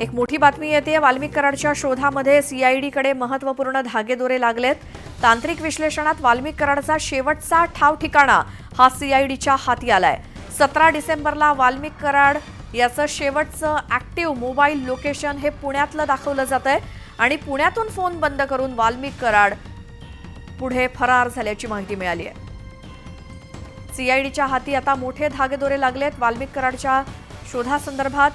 एक मोठी बातमी येते। वाल्मिक कराडच्या शोधामध्ये सीआयडीकडे महत्त्वपूर्ण धागेदोरे लागलेत। तांत्रिक विश्लेषणात वाल्मिक कराडचा शेवटचा ठाव ठिकाणा हा सीआयडीच्या हाती आलाय। 17 डिसेंबरला वाल्मिक कराड याचं शेवटचं ऍक्टिव्ह मोबाईल लोकेशन हे पुण्यातलं दाखवलं जातंय आणि पुण्यातून फोन बंद करून वाल्मिक कराड पुढे फरार झाल्याची माहिती मिळाली आहे। सीआयडीच्या हाती आता मोठे धागेदोरे लागलेत। वाल्मिक कराडच्या शोधासंदर्भात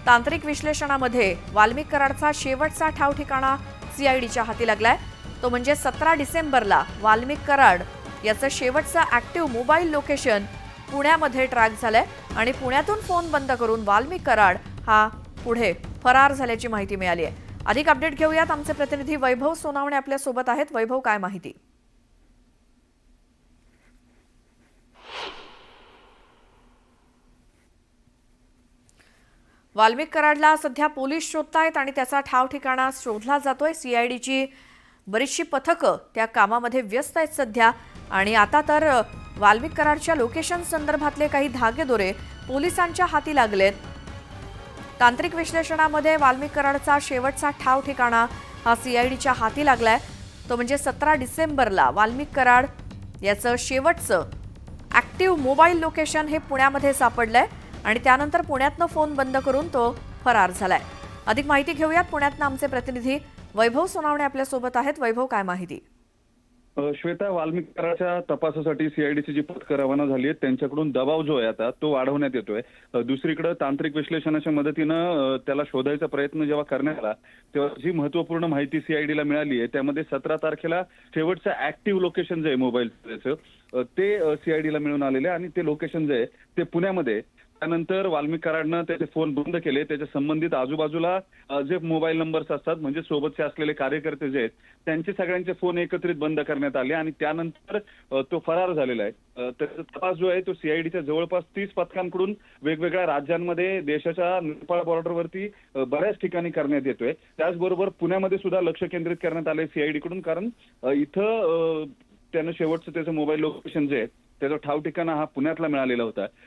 तांत्रिक विश्लेषणामध्ये वाल्मिक कराडचा शेवटचा ठाव ठिकाणा सीआयडीच्या हाती लागलाय। तो म्हणजे 17 डिसेंबरला वाल्मिक कराड याचं शेवटचं ऍक्टिव्ह मोबाईल लोकेशन पुण्यामध्ये ट्रॅक झालंय आणि पुण्यातून फोन बंद करून वाल्मिक कराड हा पुढे फरार झाल्याची माहिती मिळाली आहे। अधिक अपडेट घेऊयात। आमचे प्रतिनिधी वैभव सोनावणे आपल्या सोबत आहेत। वैभव, काय माहिती? वाल्मिक कराडला सध्या पोलीस शोधतायत आणि त्याचा ठाव ठिकाणा शोधला जातोय। सीआयडीची बरीचशी पथकं त्या कामामध्ये व्यस्त आहेत सध्या आणि आता तर वाल्मिक कराडच्या लोकेशन संदर्भातले काही धागेदोरे पोलिसांच्या हाती लागलेत। तांत्रिक विश्लेषणामध्ये वाल्मिक कराडचा शेवटचा ठाव ठिकाणा हा सीआयडीच्या हाती लागलाय। तो म्हणजे 17 डिसेंबरला वाल्मिक कराड याचं शेवटचं ऍक्टिव्ह मोबाईल लोकेशन हे पुण्यामध्ये सापडलंय आणि त्यानंतर पुण्यातनं फोन बंद करून तो फरार झालाय। अधिक माहिती घेऊयात। पुण्यातनं आमचे प्रतिनिधी वैभव सोनावणे आपल्या सोबत आहेत। वैभव, काय माहिती? श्वेता, वाल्मिक कराडच्या तपासासाठी सीआयडीची जी पथकं रवाना झाली आहेत त्यांच्याकडून दबाव जो आहे आता तो वाढवण्यात येतोय। दुसरीकडे तांत्रिक विश्लेषणाच्या मदतीनं त्याला शोधायचा प्रयत्न जेव्हा करण्यात आला तेव्हा जी महत्वपूर्ण माहिती सीआयडीला मिळाली आहे त्यामध्ये 17 तारखेला शेवटचं ऍक्टिव्ह लोकेशन जे आहे मोबाईलचं ते सीआयडीला मिळून आलेले आणि ते लोकेशन जे आहे ते पुण्यामध्ये। त्यानंतर वाल्मिक कराडनं त्याचे फोन बंद केले। त्याच्या संबंधित आजूबाजूला जे मोबाईल नंबर्स असतात म्हणजे सोबतचे असलेले कार्यकर्ते जे आहेत त्यांचे सगळ्यांचे फोन एकत्रित बंद करण्यात आले आणि त्यानंतर तो फरार झालेला आहे। त्याचा तपास जो आहे तो सीआयडीच्या जवळपास 30 पथकांकडून वेगवेगळ्या राज्यांमध्ये देशाच्या नेपाळ बॉर्डरवरती बऱ्याच ठिकाणी करण्यात येतोय। त्याचबरोबर पुण्यामध्ये सुद्धा लक्ष केंद्रित करण्यात आलंय सीआयडीकडून, कारण इथं त्यानं शेवटचं त्याचं मोबाईल लोकेशन जे आहे त्याचा ठाव ठिकाणा हा पुण्यातला मिळालेला होता।